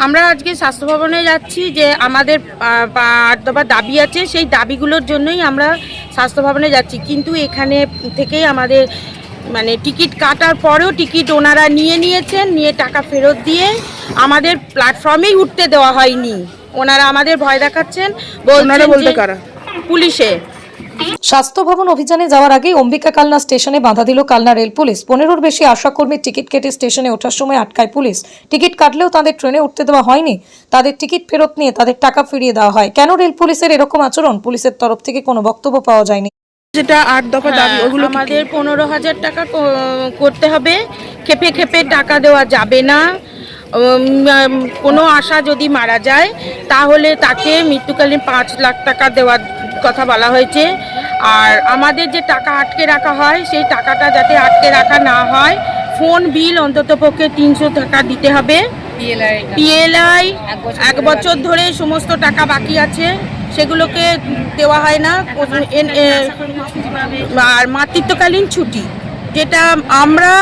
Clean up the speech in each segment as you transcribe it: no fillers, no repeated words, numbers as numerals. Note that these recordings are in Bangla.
আমরা আজকে স্বাস্থ্য ভবনে যাচ্ছি যে আমাদের 8 দফা দাবি আছে, সেই দাবিগুলোর জন্যই আমরা স্বাস্থ্য ভবনে যাচ্ছি। কিন্তু এখানে থেকেই আমাদের মানে টিকিট কাটার পরেও টিকিট ওনারা নিয়েছেন, নিয়ে টাকা ফেরত দিয়ে আমাদের প্ল্যাটফর্মেই উঠতে দেওয়া হয়নি। ওনারা আমাদের ভয় দেখাচ্ছেন, বলতে কারা? পুলিশে। স্বাস্থ্য ভবন অভিযানে যাওয়ার আগে অম্বিকা কালনা স্টেশনে বাধা দিল কালনা রেল পুলিশ। 15-র বেশি আশাকর্মীর টিকিট কেটে স্টেশনে ওঠার সময় আটকায় পুলিশ। টিকিট কাটলেও তাদের ট্রেনে উঠতে দেওয়া হয়নি, তাদের টিকিট ফেরত নিয়ে তাদের টাকা ফিরিয়ে দেওয়া হয়। কেন রেল পুলিশের এরকম আচরণ? পুলিশের তরফ থেকে কোনো বক্তব্য পাওয়া যায়নি। যেটা 8 দফা দাবি, ওগুলো আমাদের 15,000 টাকা করতে হবে। খেপে খেপে টাকা দেওয়া যাবে না। কোনো আশা যদি মারা যায় তাহলে তাকে মৃত্যুকালীন 5 লাখ টাকা দেওয়ার কথা বলা হয়েছে। আর আমাদের যে টাকা আটকে রাখা হয় সেই টাকাটা যাতে আটকে রাখা না হয়, ফোন বিল অন্ততপক্ষে 300 টাকা দিতে হবে। পিএলআই 1 বছর ধরে সমস্ত টাকা বাকি আছে, সেগুলোকে দেওয়া হয় না। আর মাতৃত্বকালীন ছুটি, যেটা আমরা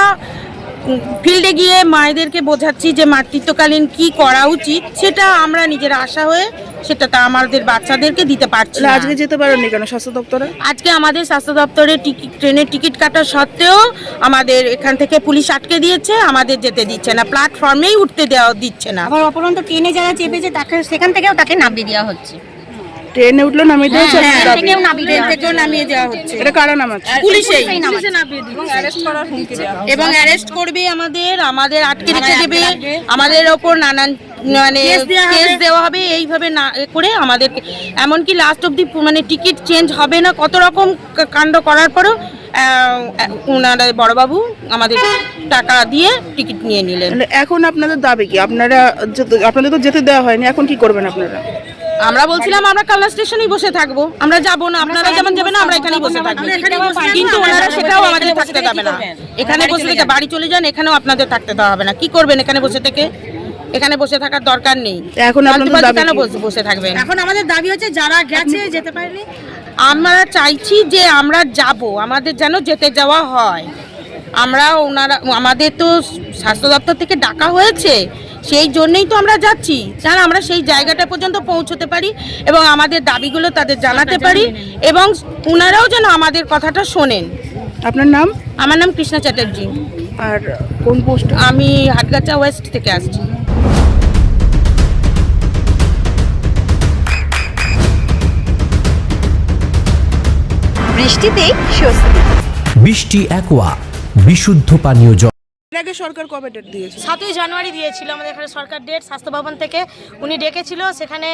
ফিল্ডে গিয়ে মায়েদেরকে বোঝাচ্ছি যে মাতৃত্বকালীন কি করা উচিত, সেটা আমরা নিজেরা আশা হয়ে সেটা তা আমাদের বাচ্চাদেরকে দিতে পারছি না। আজকে যেতে পারেননি কেন স্বাস্থ্য দপ্তরে? আজকে আমাদের স্বাস্থ্য দপ্তরে ট্রেনের টিকিট কাটা সত্ত্বেও আমাদের এখান থেকে পুলিশ আটকে দিয়েছে, আমাদের যেতে দিচ্ছে না, প্ল্যাটফর্মেই উঠতে দেওয়া দিচ্ছে না। আবার অপরন্ত ট্রেনে যারা চেপেছে তাকে সেখান থেকেও তাকে নামিয়ে দেওয়া হচ্ছে। ট্রেনে উঠলো নামিয়ে দেওয়া হচ্ছে, ট্রেন থেকেও নামিয়ে দেওয়া হচ্ছে। এটা কারা নামাচ্ছে? পুলিশেই এবং অ্যারেস্ট করবে, আমাদের আটকে রেখে দেবে, আমাদের ওপর নানান মানে কেস দেওয়া হবে। এইভাবে না করে আমাদের এমনকি লাস্ট অবধি মানে টিকিট চেঞ্জ হবে না, কত রকম কাণ্ড করার পরেও ওনারা বড়বাবু আমাদের টাকা দিয়ে টিকিট নিয়ে নিলেন। এখন আপনাদের দাবি কি? আপনাদের তো যেতে দেওয়া হয়নি, এখন কি করবেন আপনারা? আমরা বলছিলাম আমরা কালনা স্টেশনেই বসে থাকবো, আমরা যাবো না, আপনারা যেমন যাবেন না, আমরা এখানেই বসে থাকবো। কিন্তু ওনারা সেটাও আমাদের থাকতে দেবে না। এখানে বসে থেকে বাড়ি চলে যান, এখানেও আপনাদের থাকতে দেওয়া হবে না। কি করবেন এখানে বসে থেকে? এখানে বসে থাকার দরকার নেই। এখন কেন বসে থাকবেন? এখন আমাদের দাবি হচ্ছে যারা গেছে যেতে পারেনি, আমরা চাইছি যে আমরা যাব, আমাদের যেন যেতে যাওয়া হয়। আমাদের তো স্বাস্থ্য দপ্তর থেকে ডাকা হয়েছে, সেই জন্যই তো আমরা যাচ্ছি, যেন আমরা সেই জায়গাটা পর্যন্ত পৌঁছতে পারি এবং আমাদের দাবিগুলো তাদের জানাতে পারি এবং ওনারাও যেন আমাদের কথাটা শোনেন। আপনার নাম? আমার নাম কৃষ্ণা চ্যাটার্জি। আর কোন পোস্ট? আমি হাটগাছা ওয়েস্ট থেকে আসছি। বৃষ্টিতেই স্বস্তি। বৃষ্টি অ্যাকোয়া বিশুদ্ধ পানীয় জল। আগে সরকার কবে ডেট দিয়েছে? 7ই জানুয়ারি দিয়েছিল আমাদের এখানে সরকার ডেট। স্বাস্থ্য ভবন থেকে উনি ডেকেছিল, সেখানে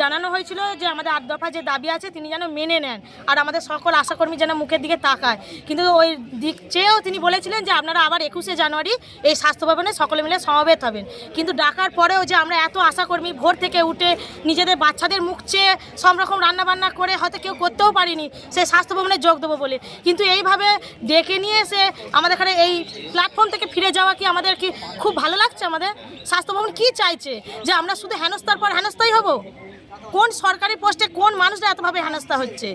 জানানো হয়েছিল যে আমাদের 8 দফা যে দাবি আছে তিনি যেন মেনে নেন আর আমাদের সকল আশাকর্মী যেন মুখের দিকে তাকায়। কিন্তু ওই দিক চেয়েও তিনি বলেছিলেন যে আপনারা আবার 21শে জানুয়ারি এই স্বাস্থ্য ভবনে সকলে মিলে সমবেত হবেন। কিন্তু ডাকার পরেও যে আমরা এত আশাকর্মী ভোর থেকে উঠে নিজেদের বাচ্চাদের মুখ চেয়ে সব রকম রান্নাবান্না করে হয়তো কেউ করতেও পারিনি সেই স্বাস্থ্য ভবনে যোগ দেবো বলে, কিন্তু এইভাবে ডেকে নিয়ে এসে আমাদের এখানে এই প্ল্যাটফর্ম থেকে ফিরে যাওয়া কি আমাদের কি খুব ভালো লাগছে? আমাদের স্বাস্থ্য ভবন কি চাইছে যে আমরা শুধু হেনস্থার পর হেনস্থাই হব? কোন সরকারি পোস্টে কোন মানুষরা এতভাবে হেনস্থা হচ্ছে?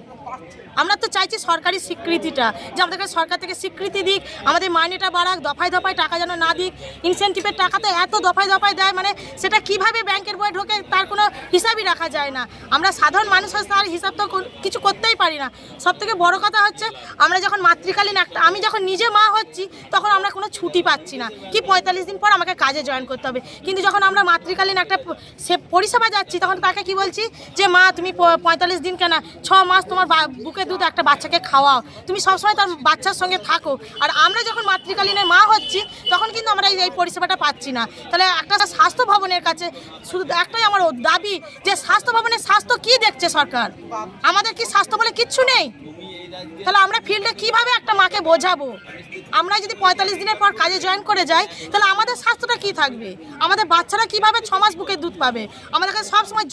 আমরা তো চাইছি সরকারি স্বীকৃতিটা, যে আমাদেরকে সরকার থেকে স্বীকৃতি দিক, আমাদের মাইনেটা বাড়াক, দফায় দফায় টাকা যেন না দিক। ইনসেন্টিভের টাকা তো এত দফায় দফায় দেয়, মানে সেটা কিভাবে ব্যাংকের বই ঢোকে তার কোনো হিসাবই রাখা যায় না। আমরা সাধারণ মানুষ তার হিসাব তো কিছু করতেই পারি না। সবথেকে বড় কথা হচ্ছে আমরা যখন মাতৃকালীন আমি যখন নিজে মা হচ্ছি তখন আমরা কোনো ছুটি পাচ্ছি না, কি 45 দিন পর আমাকে কাজে জয়েন করতে হবে। কিন্তু যখন আমরা মাতৃকালীন একটা পরিষেবা যাচ্ছি তখন তাকে কি বলছি যে মা তুমি 45 দিন কেন 6 মাস তোমার বুকে দুধ একটা বাচ্চাকে খাওয়াও, তুমি সবসময় তার বাচ্চার সঙ্গে থাকো। আর আমরা যখন মাতৃকালীনের মা হচ্ছি তখন কিন্তু আমরা এই পরিষেবাটা পাচ্ছি না। তাহলে একটা স্বাস্থ্য ভবনের কাছে শুধু একটাই আমার দাবি যে স্বাস্থ্য ভবনের স্বাস্থ্য কি দেখছে সরকার? আমাদের কি স্বাস্থ্য বলে কিচ্ছু নেই? তাহলে আমরা ফিল্ডে কিভাবে একটা মাকে বোঝাবো? আমরা যদি 45 দিনের পর কাজে জয়েন করে যাই তাহলে আমাদের স্বাস্থ্যটা কি থাকবে? আমাদের বাচ্চারা কিভাবে 6 মাস বুকে দুধ পাবে? আমাদের কাছে সবসময়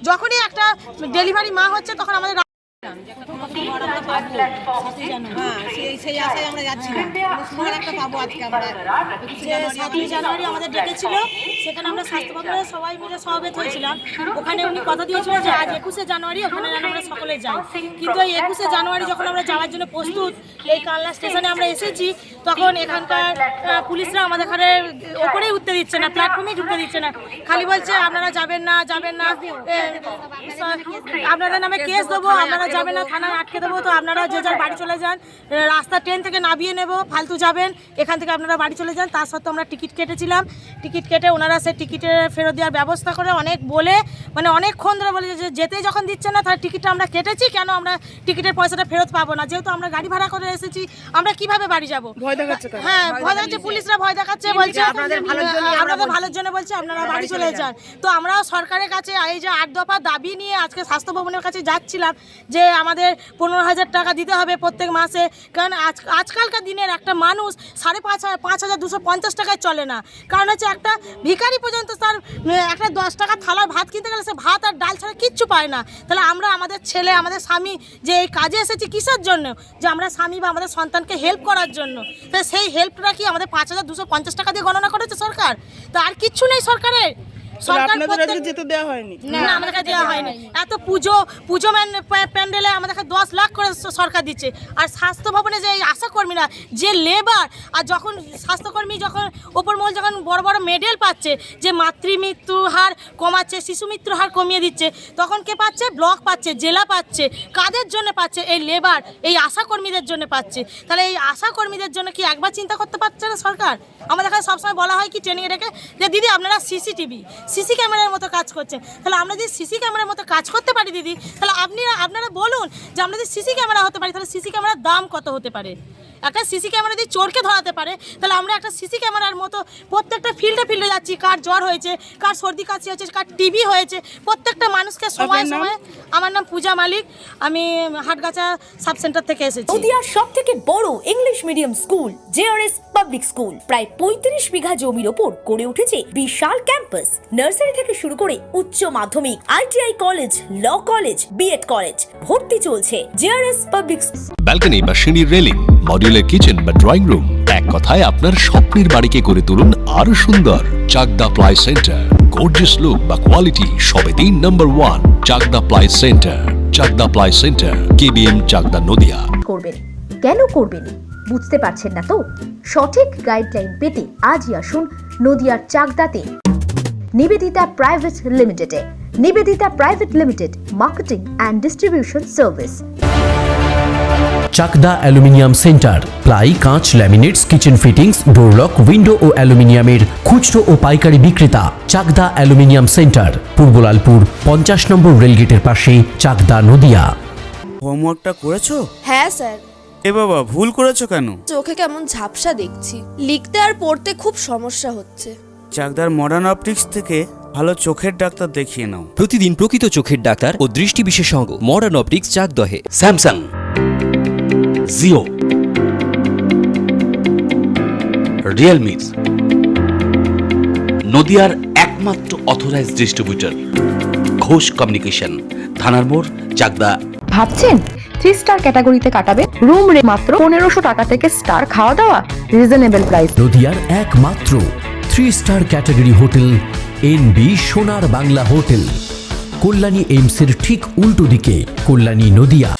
যখনই একটা ডেলিভারি মা হচ্ছে তখন আমাদের সেই আশায় আমরা যাচ্ছিলাম সুন্দর একটা পাবো আজকে আমরা। যে 7ই জানুয়ারি আমাদের ডেকেছিল, সেখানে আমরা স্বাস্থ্য ভবনে সবাই মিলে সমবেত হয়েছিলাম। ওখানে উনি কথা দিয়েছিল যে আজ 21শে জানুয়ারি ওখানে যেন আমরা সকলে যাই। কিন্তু এই 21শে জানুয়ারি যখন আমরা যাওয়ার জন্য প্রস্তুত, এই কালনা স্টেশনে আমরা এসেছি, তখন এখানকার পুলিশরা আমাদের এখানে ওপরেই উঠতে দিচ্ছে না, প্ল্যাটফর্মেই ঢুকতে দিচ্ছে না। খালি বলছে আপনারা যাবেন না, আপনাদের নামে কেস দেবো, আপনারা যাবেন না, থানায় আটকে দেবো, তো আপনারা যে যার বাড়ি চলে যান, রাস্তা ট্রেন থেকে নামিয়ে নেব, ফালতু যাবেন, এখান থেকে আপনারা বাড়ি চলে যান। তার সত্ত্বেও আমরা টিকিট কেটেছিলাম। টিকিট কেটে ওনারা সে টিকিটের ফেরত দেওয়ার ব্যবস্থা করে অনেক বলে, মানে অনেকক্ষণ ধরে বলে যে যেতে যখন দিচ্ছে না, তার টিকিটটা আমরা কেটেছি, কেন আমরা টিকিটের পয়সাটা ফেরত পাবো না? যেহেতু আমরা গাড়ি ভাড়া করে এসেছি, আমরা কিভাবে বাড়ি যাবো? ভয় দেখাচ্ছে কেন? হ্যাঁ, ভয় দেখাচ্ছে, পুলিশরা ভয় দেখাচ্ছে, বলছে আপনাদের ভালোর জন্য বলছে আপনারা বাড়ি চলে যান। তো আমরাও সরকারের কাছে এই যে 8 দফা দাবি নিয়ে আজকে স্বাস্থ্য ভবনের কাছে যাচ্ছিলাম যে আমাদের 15,000 টাকা দিতে হবে প্রত্যেক মাসে। কারণ আজকালকার দিনের একটা মানুষ 5,250 টাকায় চলে না। কারণ হচ্ছে একটা ভিখারি পর্যন্ত তার একটা 10 টাকা থালার ভাত কিনতে গেলে সে ভাত আর ডাল ছাড়া কিচ্ছু পায় না। তাহলে আমরা আমাদের ছেলে, আমাদের স্বামী যে এই কাজে এসেছি কিসের জন্য? যে আমরা স্বামী বা আমাদের সন্তানকে হেল্প করার জন্য। তাই সেই হেল্পটা কি আমাদের 5,250 টাকা দিয়ে গণনা করেছে সরকার? তো আর কিচ্ছু নেই সরকারের। আপনাদের আজকে যেতে দেওয়া হয়নি? না, আমাদেরকে দেওয়া হয়নি। এত পুজো প্যান্ডেলে আমাদেরকে 10 লাখ করে সরকার দিচ্ছে। আর স্বাস্থ্য ভবনে যে এই আশাকর্মীরা যে লেবার, আর যখন স্বাস্থ্যকর্মী যখন ওপর মহল যখন বড় বড় মেডেল পাচ্ছে যে মাতৃমৃত্যু হার কমাচ্ছে, শিশু মৃত্যুর হার কমিয়ে দিচ্ছে, তখন কে পাচ্ছে? ব্লক পাচ্ছে, জেলা পাচ্ছে। কাদের জন্য পাচ্ছে? এই লেবার, এই আশাকর্মীদের জন্য পাচ্ছে। তাহলে এই আশাকর্মীদের জন্য কি একবার চিন্তা করতে পারছে না সরকার? আমাদের এখানে সবসময় বলা হয় কি ট্রেনিংয়ে রেখে যে দিদি আপনারা সিসি ক্যামেরার মতো কাজ করছেন। তাহলে আমরা যদি সিসি ক্যামেরার মতো কাজ করতে পারি দিদি, তাহলে আপনারা বলুন যে আমরা যদি সিসি ক্যামেরা হতে পারি, তাহলে সিসি ক্যামেরার দাম কত হতে পারে? একটা সিসি ক্যামেরা দিয়ে চোরকে ধরাতে পারে, তাহলে আমরা একটা সিসি ক্যামেরার মতো প্রত্যেকটা ফিল্ডে যাচ্ছি। কার জ্বর হয়েছে, কার সর্দি কাশি হয়েছে, কার টিবি হয়েছে, প্রত্যেকটা মানুষকে সময়। আমার নাম পূজা মালিক, আমি হাটগাছা সাব সেন্টার থেকে এসেছি। নদিয়ার সবথেকে বড় English medium school JRS public school প্রায় 35 বিঘা জমির ওপর গড়ে উঠেছে বিশাল ক্যাম্পাস। নার্সারি থেকে শুরু করে উচ্চ মাধ্যমিক, ITI college, law college, BEd college, ভর্তি চলছে। জেআরএস পাবলিক ব্যালকনি বা সিঁড়ির রেলিং, মডিউলার কিচেন বা ড্রয়িং রুম, এক কথায় আপনার স্বপ্নের বাড়িকে করে তুলুন আরো সুন্দর। Chakdaha ply centre, gorgeous look বা কোয়ালিটি সবে 3 number 1 Chakdaha ply centre. Chakdaha ply centre, KBM, Chakdaha, Nadia. করবেন কেন করবেন বুঝতে পারছেন না তো? সঠিক গাইডলাইন পেতে আজই আসুন নদিয়ার চাকদাতে নিবেদিতা প্রাইভেট লিমিটেডে। Nivedita private limited, marketing and distribution service. Chakdah aluminium centre, ply, কাঁচ, laminates, kitchen fittings, door lock, window ও অ্যালুমিনিয়ামের খুচরো ও পাইকারি বিক্রেতা। Chakdah aluminium centre, Purbalalpur 50 number রেলগেটের পাশে, চাকদা, নদিয়া। হোমওয়ার্কটা করেছো? হ্যাঁ স্যার। এ বাবা, ভুল করেছো কেন? চোখে কেমন ঝাপসা দেখছি, লিখতে আর পড়তে খুব সমস্যা হচ্ছে। চাকদার মডার্ন অপটিক্স থেকে ভালো চোখের ডাক্তার দেখিয়ে নাও। প্রতিদিন প্রকৃত চোখের ডাক্তার ও দৃষ্টি বিশেষজ্ঞ মডার্ন অপটিক্স, চাকদহে। স্যামসাং, জিও, রিয়েলমি, নদিয়ার একমাত্র অথরাইজড ডিস্ট্রিবিউটর ঘোষ কমিউনিকেশন, থানার মোড়, চাকদা। ভাবছেন 3 স্টার ক্যাটাগরিতে কাটাবে? রুম রে মাত্র 1500 টাকা থেকে স্টার, খাওয়া দাওয়া রিজনেবল প্রাইস। নদিয়ার একমাত্র 3 স্টার ক্যাটাগরি হোটেল এনবি সোনার বাংলা হোটেল, কল্যাণী এইমসের ঠিক উল্টো দিকে, কল্যাণী, নদিয়া।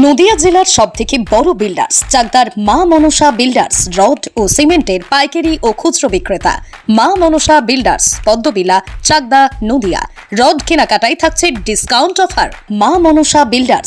নদিয়া জেলার সবথেকে বড় বিল্ডার্স চাকদার মা মনসা বিল্ডার্স, রড ও সিমেন্টের পাইকারি ও খুচরো বিক্রেতা। মা মনসা বিল্ডার্স, পদ্মবিলা, চাকদা, নদিয়া। রড কেনাকাটায় থাকছে ডিসকাউন্ট অফার। মা মনসা বিল্ডার্স,